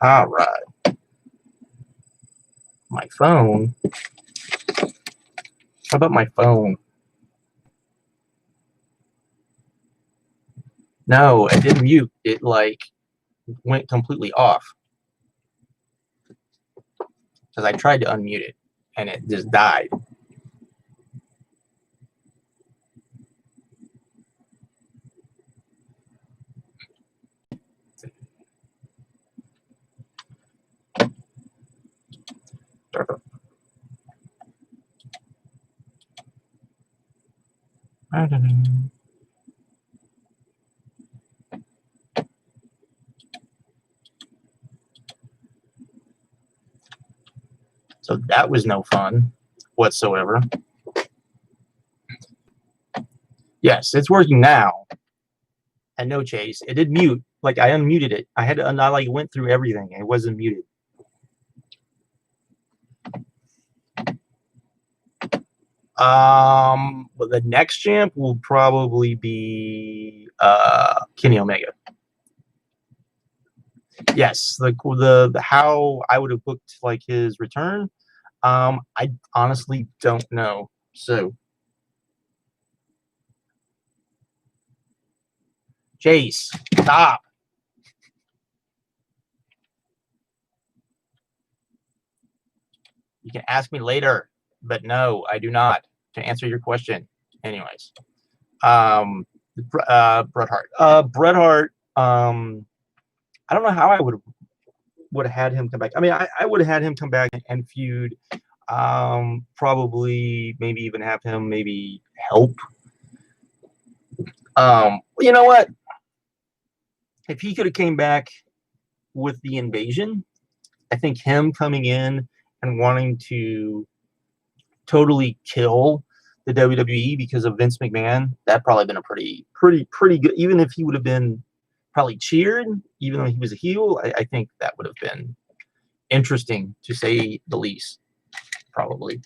All right. My phone. How about my phone? No, it didn't mute. It like went completely off. Because I tried to unmute it and it just died. I don't know. So that was no fun whatsoever. Yes, it's working now. And no, Chase, it did mute. Like I unmuted it. I had to. I like went through everything. And it wasn't muted. But the next champ will probably be Kenny Omega. Yes, the how I would have booked like his return. I honestly don't know. So, Chase, stop. You can ask me later, but no, I do not. To answer your question, anyways. Bret Hart. Bret Hart. I don't know how I would have had him come back. I mean, I would have had him come back and feud. Probably, maybe even have him maybe help. You know what? If he could have came back with the invasion, I think him coming in and wanting to totally kill the WWE because of Vince McMahon, that probably been a pretty good. Even if he would have been probably cheered, even though he was a heel, I think that would have been interesting to say the least. Probably.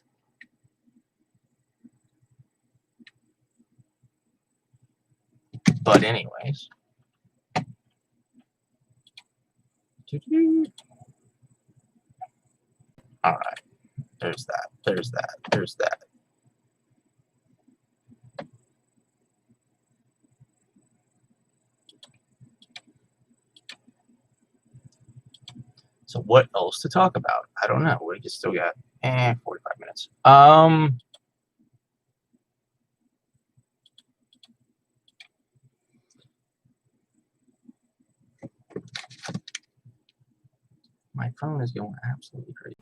But anyways. All right. There's that. There's that. There's that. So what else to talk about? I don't know. We just still got 45 minutes. My phone is going absolutely crazy.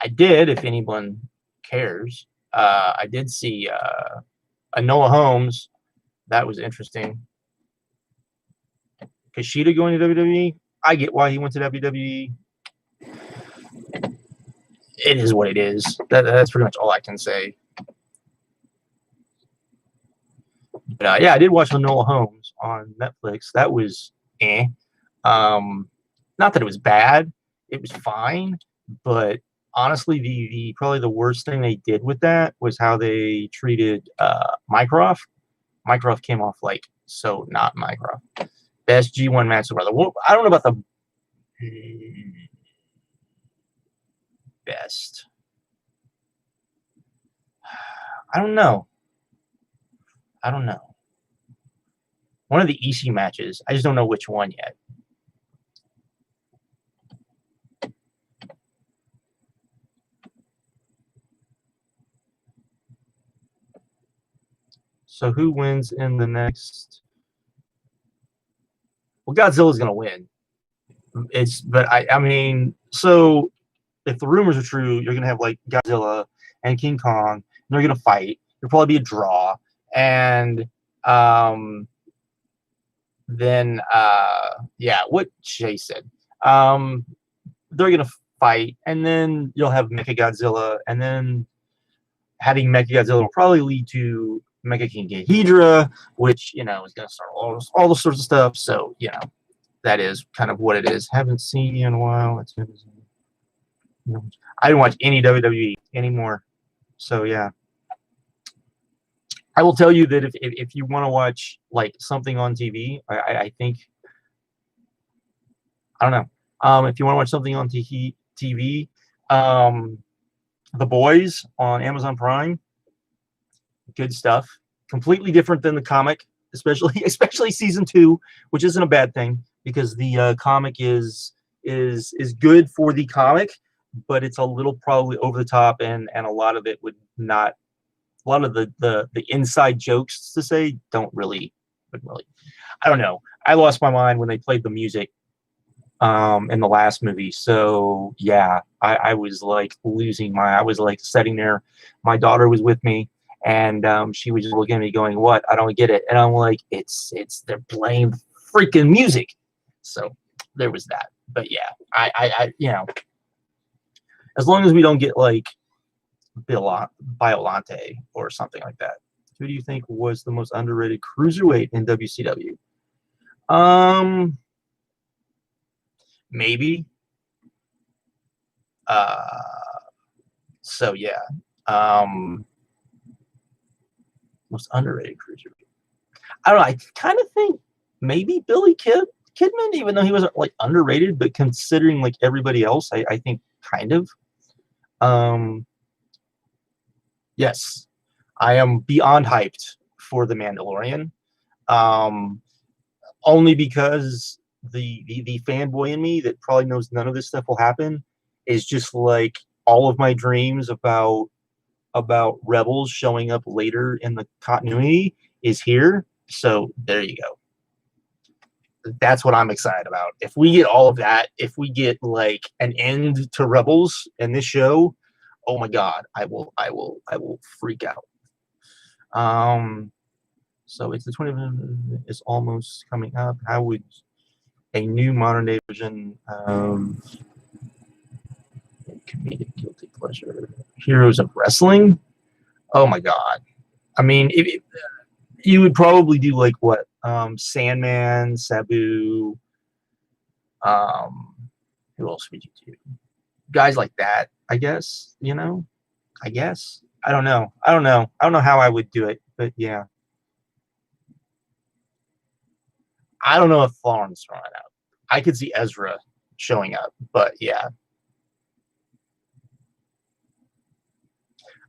I did, if anyone cares, I did see Noah Holmes. That was interesting. Kushida going to WWE. I get why he went to WWE. It is what it is. That's pretty much all I can say. But yeah, I did watch Noah Holmes on Netflix. That was not that it was bad. It was fine. But honestly, the probably the worst thing they did with that was how they treated Mycroft. Mycroft came off like so not Mycroft. Best G1 match of the world. I don't know about the best. I don't know. One of the EC matches. I just don't know which one yet. So who wins in the next? Well, Godzilla's gonna win. But I mean, so if the rumors are true, you're gonna have like Godzilla and King Kong, and they're gonna fight. It'll probably be a draw, and then yeah, what Jay said. They're gonna fight, and then you'll have Mechagodzilla, and then having Mechagodzilla will probably lead to Mecha King Ghidorah, which is going to start all the sorts of stuff. So that is kind of what it is. Haven't seen you in a while. I didn't watch any WWE anymore. So yeah, I will tell you that if you want to watch like something on TV, I think I don't know. If you want to watch something on TV, The Boys on Amazon Prime, good stuff. Completely different than the comic, especially season 2, which isn't a bad thing because the comic is good for the comic, but it's a little probably over the top, and a lot of it would not. A lot of the inside jokes to say don't really. I don't know. I lost my mind when they played the music in the last movie. So yeah, I was like I was like sitting there. My daughter was with me, and she was just looking at me going, "What? I don't get it." And I'm like, "It's they're playing freaking music." So there was that. But yeah, I as long as we don't get like Biolante or something like that. Who do you think was the most underrated cruiserweight in WCW? Maybe. So yeah. Most underrated cruiserweight. I don't know. I kind of think maybe Billy Kidman, even though he wasn't like underrated, but considering like everybody else, I think kind of. Yes, I am beyond hyped for The Mandalorian. Only because the fanboy in me that probably knows none of this stuff will happen is just like all of my dreams about Rebels showing up later in the continuity is here. So there you go. That's what I'm excited about. If we get all of that, if we get like an end to Rebels in this show, oh my God, I will freak out. So it's the 20th. It's almost coming up. How would a new modern day version of comedic guilty pleasure heroes of wrestling? Oh my God! I mean, you would probably do like what? Sandman, Sabu. Who else would you do? Guys like that, I guess. I guess. I don't know. I don't know how I would do it, but yeah. I don't know if Thorne's running out. I could see Ezra showing up, but yeah.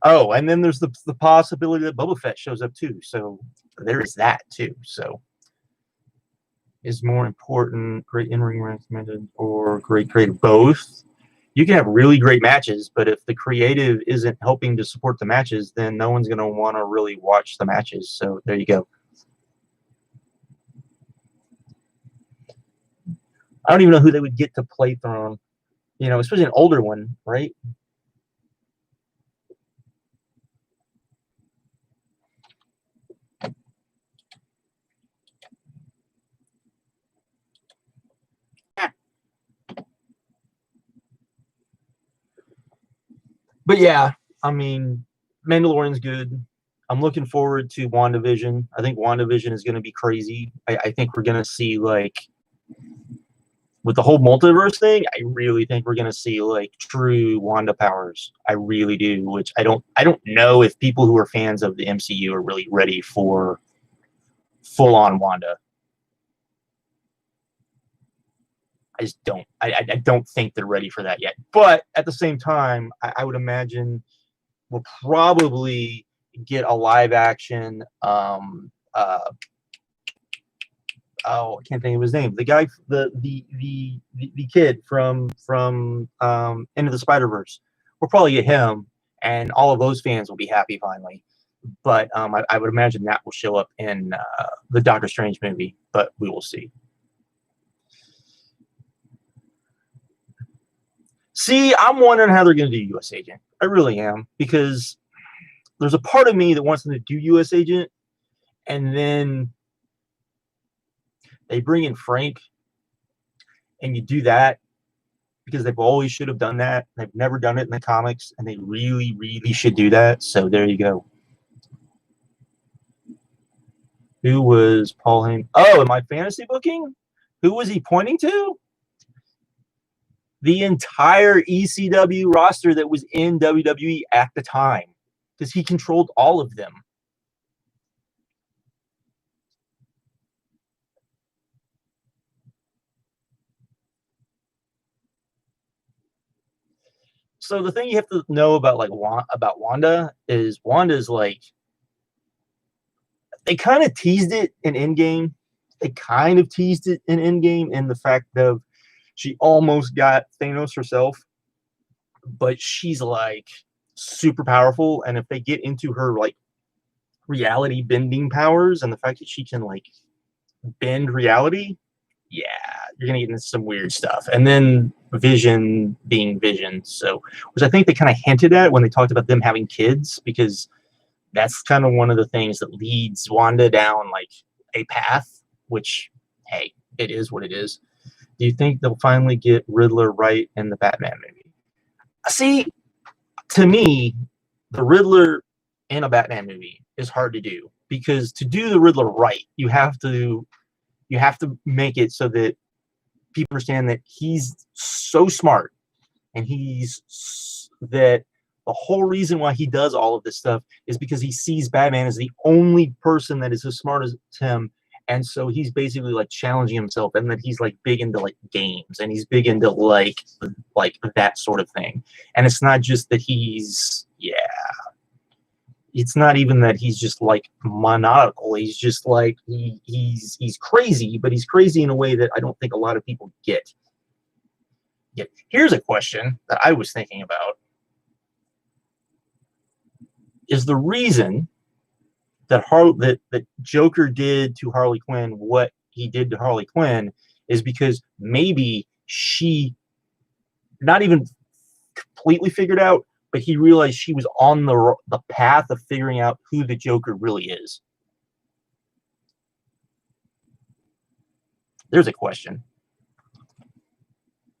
Oh, and then there's the possibility that Boba Fett shows up too. So there is that too. So is more important great in-ring recommended or great creative? Both. You can have really great matches, but if the creative isn't helping to support the matches, then no one's going to want to really watch the matches. So there you go. I don't even know who they would get to play Thrawn, especially an older one, right? But yeah, I mean, Mandalorian's good. I'm looking forward to WandaVision. I think WandaVision is going to be crazy. I think we're going to see like with the whole multiverse thing, I really think we're going to see like true Wanda powers. I really do, which I don't know if people who are fans of the MCU are really ready for full on Wanda. I just don't. I don't think they're ready for that yet. But at the same time, I would imagine we'll probably get a live action. I can't think of his name. The guy, the kid from Into the Spider-Verse. We'll probably get him, and all of those fans will be happy finally. But I would imagine that will show up in the Doctor Strange movie, but we will see. See, I'm wondering how they're going to do U.S. Agent. I really am, because there's a part of me that wants them to do U.S. Agent, and then they bring in Frank, and you do that, because they've always should have done that. They've never done it in the comics, and they really, really should do that. So there you go. Who was Paul Heyman? Oh, in my fantasy booking, who was he pointing to? The entire ECW roster that was in WWE at the time, because he controlled all of them. So the thing you have to know about Wanda is like, they kind of teased it in Endgame. They kind of teased it in Endgame in the fact of she almost got Thanos herself, but she's like super powerful, and if they get into her like reality bending powers and the fact that she can like bend reality, yeah, you're gonna get into some weird stuff. And then Vision being Vision, so which I think they kind of hinted at when they talked about them having kids, because that's kind of one of the things that leads Wanda down like a path, which, hey, it is what it is. Do you think they'll finally get Riddler right in the Batman movie? See, to me, the Riddler in a Batman movie is hard to do, because to do the Riddler right, you have to make it so that people understand that he's so smart, and that the whole reason why he does all of this stuff is because he sees Batman as the only person that is as smart as him. And so he's basically like challenging himself, and that he's like big into like games, and he's big into like that sort of thing. And it's not just that it's not even that he's just like monocle. He's just like he's crazy, but he's crazy in a way that I don't think a lot of people get. Yet here's a question that I was thinking about: is the reason that that Joker did to Harley Quinn what he did to Harley Quinn is because maybe she not even completely figured out, but he realized she was on the path of figuring out who the Joker really is? There's a question.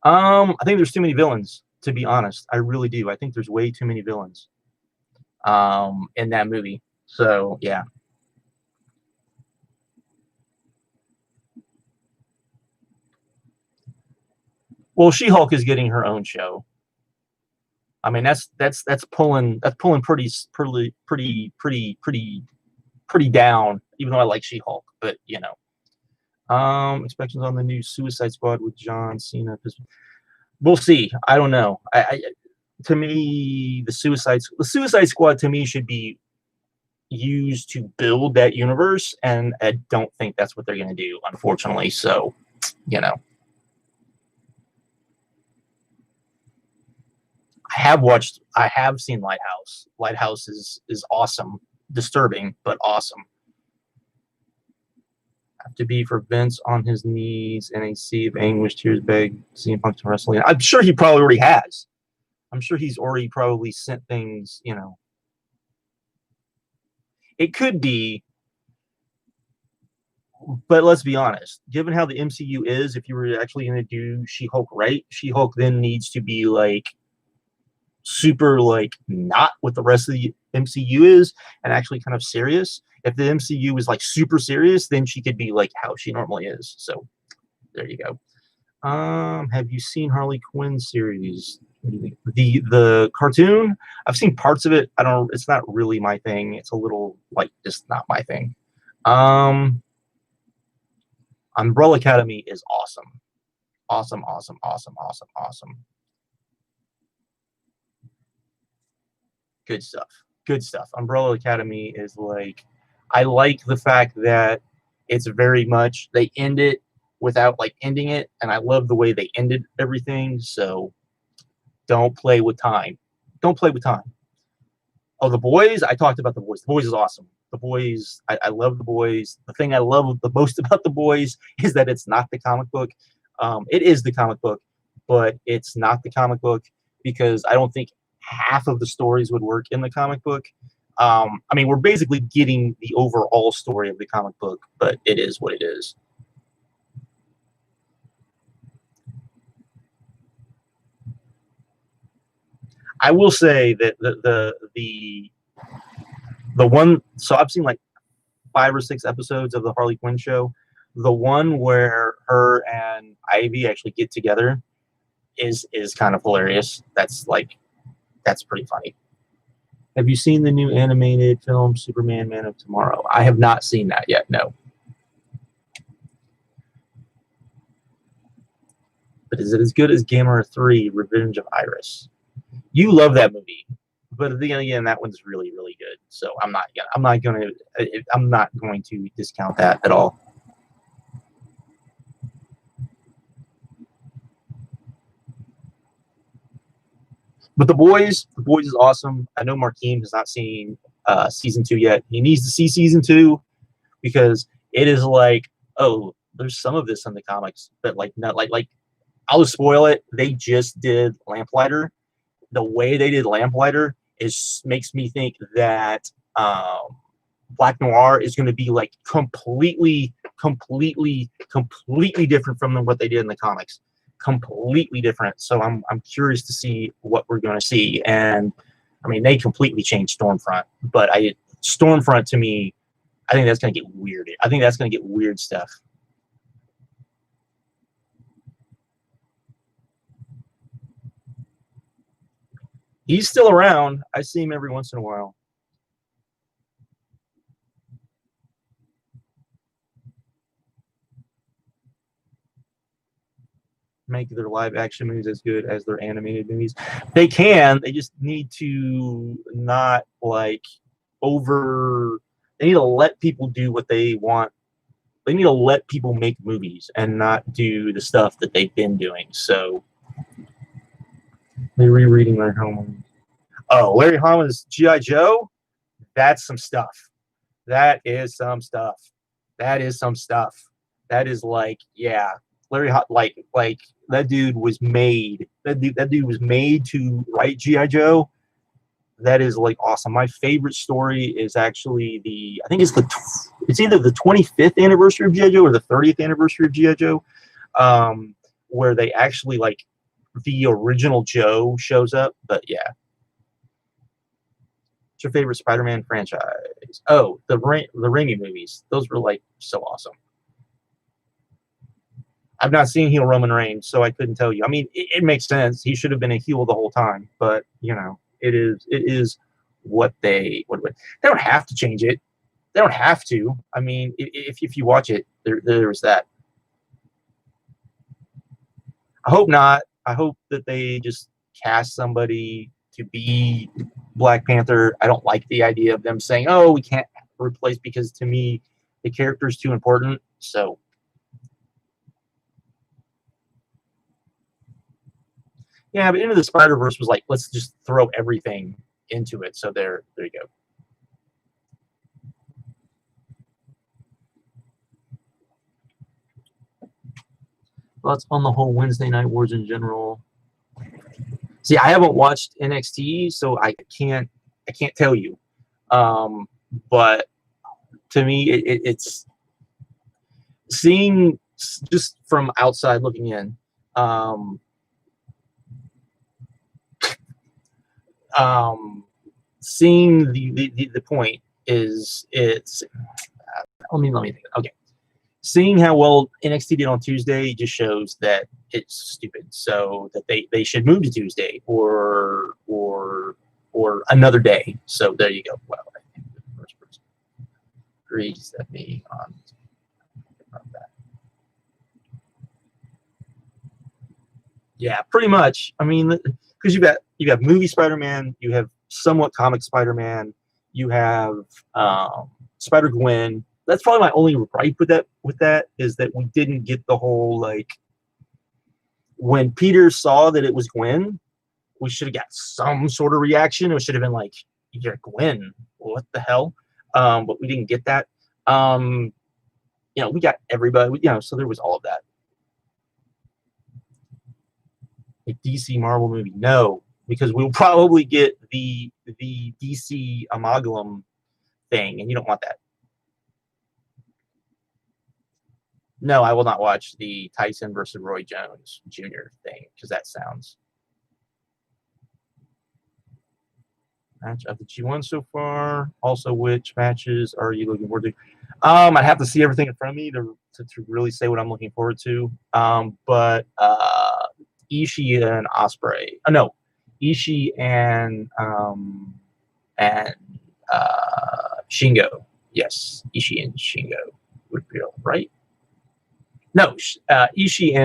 I think there's too many villains, to be honest. I really do. I think there's way too many villains in that movie. So, yeah. Well, She-Hulk is getting her own show. I mean, that's pulling pretty down, even though I like She-Hulk, but you know. Inspections on the new Suicide Squad with John Cena. We'll see. I don't know. To me, the Suicide Squad to me should be used to build that universe, and I don't think that's what they're going to do, unfortunately. So, you know, I have seen Lighthouse. Lighthouse is awesome, disturbing but awesome. Have to be for Vince on his knees in a sea of anguish, tears beg, CM Punk to wrestling. I'm sure he probably already has. I'm sure he's already probably sent things, you know. It could be, but let's be honest. Given how the MCU is, if you were actually going to do She-Hulk right, She-Hulk then needs to be like super like not what the rest of the MCU is, and actually kind of serious. If the MCU is like super serious, then she could be like how she normally is. So there you go. Have you seen Harley Quinn series? The cartoon? I've seen parts of it. I don't. It's not really my thing. It's a little like just not my thing. Umbrella Academy is awesome. Awesome, awesome, awesome, awesome, awesome. Good stuff. Good stuff. Umbrella Academy is like, I like the fact that it's very much, they end it without like ending it, and I love the way they ended everything. So don't play with time. Don't play with time. Oh, The Boys. I talked about The Boys. The Boys is awesome. The Boys. I love The Boys. The thing I love the most about The Boys is that it's not the comic book. It is the comic book, but it's not the comic book, because I don't think half of the stories would work in the comic book. I mean, we're basically getting the overall story of the comic book, but it is what it is. I will say that the one. So I've seen like 5 or 6 episodes of the Harley Quinn show. The one where her and Ivy actually get together is kind of hilarious. That's pretty funny. Have you seen the new animated film Superman Man of Tomorrow? I have not seen that yet, no. But is it as good as Gamera 3 Revenge of Iris? You love that movie. But then again, that one's really, really good. So I'm not going to discount that at all. But the boys is awesome. I know Markeem has not seen season 2 yet. He needs to see season 2 because it is like, oh, there's some of this in the comics, but like not like I'll just spoil it. They just did Lamplighter. The way they did Lamplighter makes me think that Black Noir is going to be like completely different from what they did in the comics. Completely different. So I'm curious to see what we're going to see. And I mean, they completely changed Stormfront, but Stormfront to me, I think that's going to get weird. I think that's going to get weird stuff. He's still around. I see him every once in a while. Make their live action movies as good as their animated movies. They can. They just need to not like over. They need to let people do what they want. They need to let people make movies and not do the stuff that they've been doing. So they're rereading Larry Hama. Oh, Larry Hama's G.I. Joe? That's some stuff. That is some stuff. That is some stuff. That is like, yeah. Larry like that dude was made. That dude was made to write G.I. Joe. That is like awesome. My favorite story is actually I think it's either the 25th anniversary of G.I. Joe or the 30th anniversary of G.I. Joe, where they actually like the original Joe shows up. But yeah. What's your favorite Spider-Man franchise? Oh, the Raimi movies. Those were like so awesome. I've not seen heel Roman Reigns, so I couldn't tell you. I mean, it makes sense. He should have been a heel the whole time, but you know, it is what they don't have to change it. They don't have to. I mean, if you watch it, there's that. I hope not. I hope that they just cast somebody to be Black Panther. I don't like the idea of them saying, "Oh, we can't replace," because to me, the character is too important. So. Yeah, but Into the Spider-Verse was like, let's just throw everything into it. So there you go. Thoughts on the whole Wednesday Night Wars in general? See, I haven't watched NXT, so I can't tell you. But to me, it's seeing just from outside looking in. Seeing the point is it's let me think. Okay, seeing how well NXT did on Tuesday just shows that it's stupid. So that they should move to Tuesday or another day. So there you go. Well, I think the first person agrees that me on that. Yeah, pretty much. I mean, because you have movie Spider-Man, you have somewhat comic Spider-Man, you have Spider-Gwen. That's probably my only gripe with that is that we didn't get the whole like when Peter saw that it was Gwen, we should have got some sort of reaction. It should have been like, "You're Gwen, what the hell?" But we didn't get that. We got everybody. So there was all of that. A DC Marvel movie? No, because we'll probably get the DC amalgam thing, and you don't want that. No, I will not watch the Tyson versus Roy Jones Jr. thing because that sounds. Match of the G1 so far. Also, which matches are you looking forward to? I'd have to see everything in front of me to really say what I'm looking forward to. But Ishii and Osprey. No, Ishii and Shingo. Yes, Ishii and Shingo would be right. No, Ishii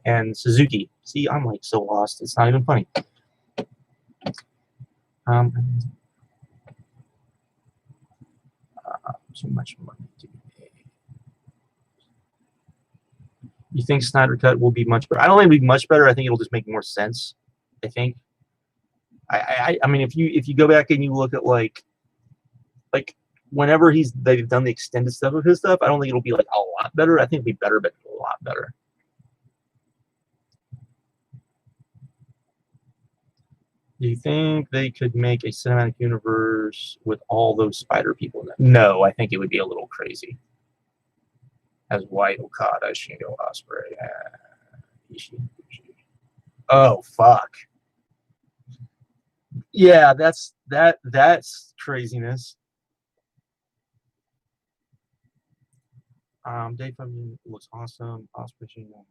and Suzuki. See, I'm like so lost. It's not even funny. So much money to be paid. You think Snyder Cut will be much better? I don't think it'll be much better. I think it'll just make more sense. I think. I mean, if you go back and you look at like whenever they've done the extended stuff of his stuff, I don't think it'll be like a lot better. I think it'll be better, but a lot better. Do you think they could make a cinematic universe with all those spider people in it? No, I think it would be a little crazy. As White, Okada, Shingo, Osprey, Ishii. Oh fuck. Yeah, that's craziness. Dave looks awesome. Osprey, Shingo.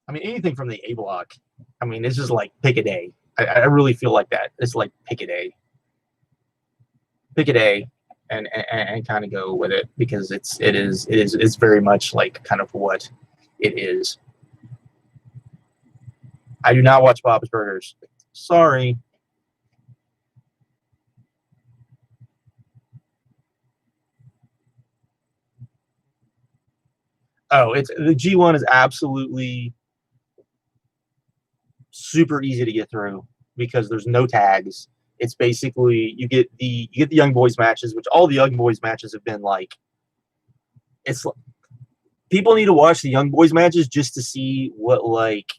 I mean, anything from the A block. I mean, it's just like pick a day. I really feel like that. It's like pick a day. Pick a day and kind of go with it because it's very much like kind of what it is. I do not watch Bob's Burgers. Sorry. Oh, it's the G1 is absolutely super easy to get through because there's no tags. It's basically you get the Young Boys matches, which all the Young Boys matches have been like. It's people need to watch the Young Boys matches just to see what like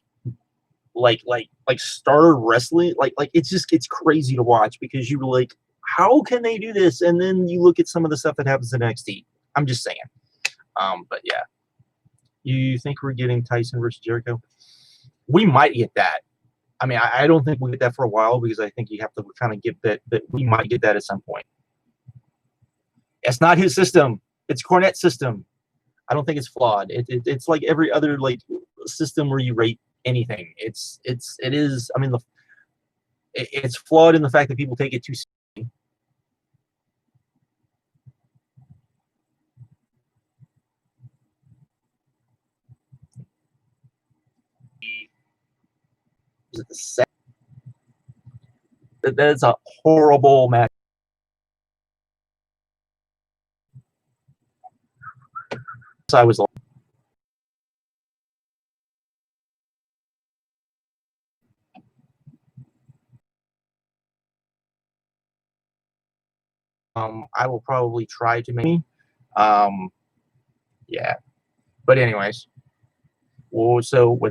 starter wrestling like it's crazy to watch because you're like, how can they do this? And then you look at some of the stuff that happens in NXT. I'm just saying. But yeah. You think we're getting Tyson versus Jericho? We might get that. I mean, I don't think we'll get that for a while because I think you have to kind of get that we might get that at some point. It's not his system. It's Cornette's system. I don't think it's flawed. It's like every other like system where you rate anything. It is. I mean, it's flawed in the fact that people take it too seriously. Is it the set? That's a horrible match. So I was like, I will probably try to make. Yeah, but anyways, well, so with